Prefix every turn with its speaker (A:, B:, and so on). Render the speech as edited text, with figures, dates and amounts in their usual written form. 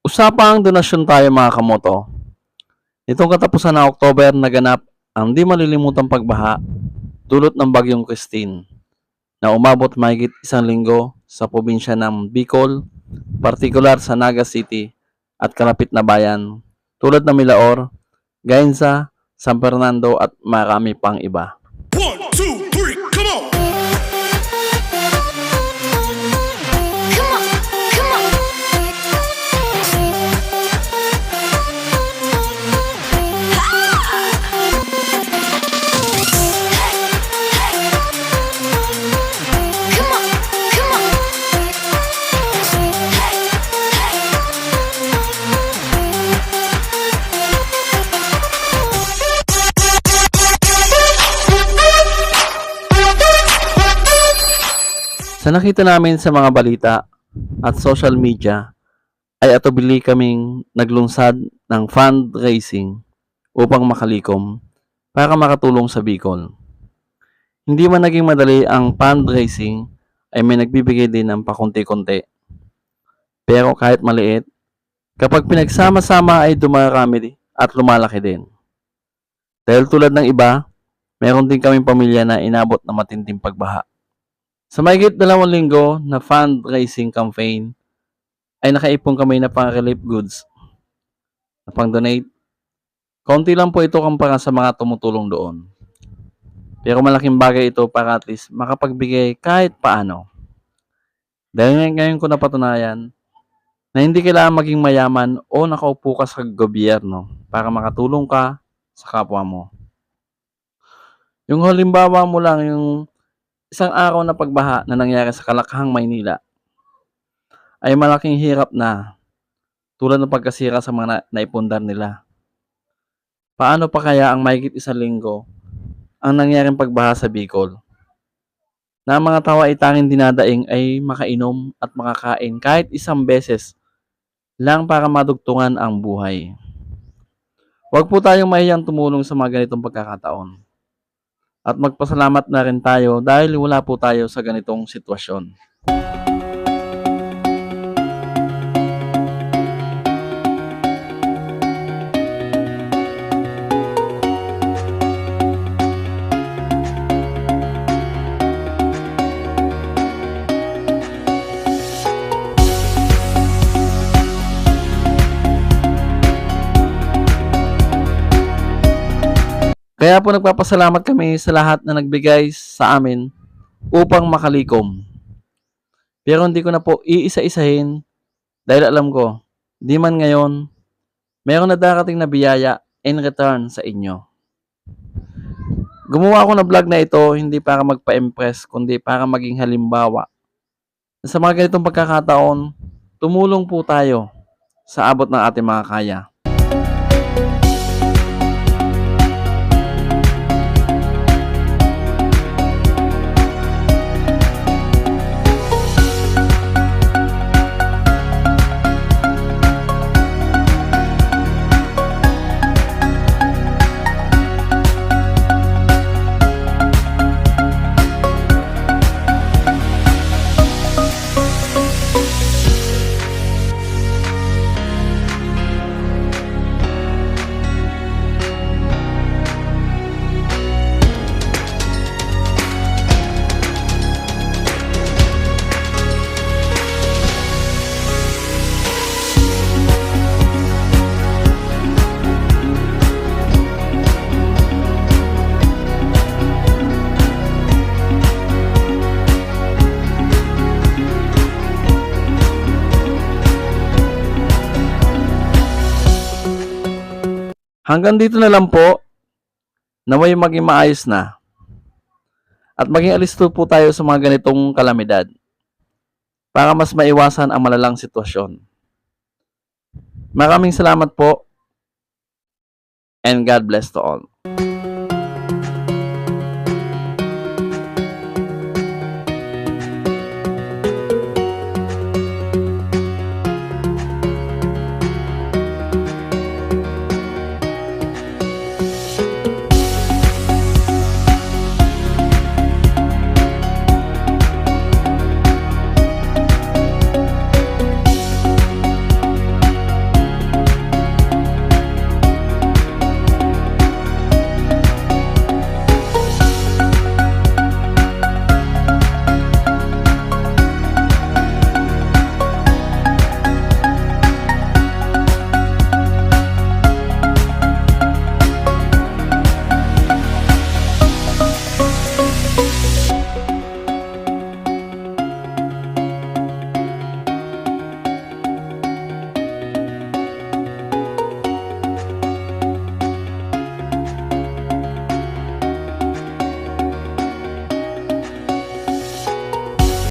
A: Usapang donasyon tayo mga kamoto. Nitong katapusan ng October naganap ang di malilimutang pagbaha dulot ng bagyong Christine na umabot mahigit 1 linggo sa probinsya ng Bicol, partikular sa Naga City at kalapit na bayan tulad ng Milaor, Gainza, San Fernando at marami pang iba.
B: 1, 2, 3, come on!
C: Come on, come on. Come on, come on.
A: Sa nakita namin sa mga balita at social media ay atubili kaming naglungsad ng fundraising upang makalikom para makatulong sa Bicol. Hindi man naging madali ang fundraising ay may nagbibigay din ng pakunti-kunti. Pero kahit maliit, kapag pinagsama-sama ay dumarami at lumalaki din. Dahil tulad ng iba, meron din kaming pamilya na inabot na matinding pagbaha. Sa mahigit 2 linggo na fundraising campaign, ay nakaipon kami na pang relief goods na pang donate. Konti lang po ito kumpara sa mga tumutulong doon. Pero malaking bagay ito para at least makapagbigay kahit paano. Dahil ngayon ko napatunayan na hindi kailangan maging mayaman o nakaupo ka sa gobyerno para makatulong ka sa kapwa mo. Yung halimbawa mo lang yung isang araw na pagbaha na nangyari sa Kalakhang, Maynila ay malaking hirap na tulad ng pagkasira sa mga naipundar nila. Paano pa kaya ang mahigit 1 linggo ang nangyaring pagbaha sa Bicol? Na ang mga tao ay tanging dinadaing ay makainom at makakain kahit isang beses lang para madugtungan ang buhay. Huwag po tayong mahiyang tumulong sa mga ganitong pagkakataon. At magpasalamat na rin tayo dahil wala po tayo sa ganitong sitwasyon. Kaya po nagpapasalamat kami sa lahat na nagbigay sa amin upang makalikom. Pero hindi ko na po iisa-isahin dahil alam ko, di man ngayon, meron na darating na biyaya in return sa inyo. Gumawa ako ng vlog na ito hindi para magpa-impress kundi para maging halimbawa. Sa mga ganitong pagkakataon, tumulong po tayo sa abot ng ating mga kaya. Hanggang dito na lang po, naway maging maayos na. At maging alisto po tayo sa mga ganitong kalamidad para mas maiwasan ang malalang sitwasyon. Maraming salamat po and God bless to all.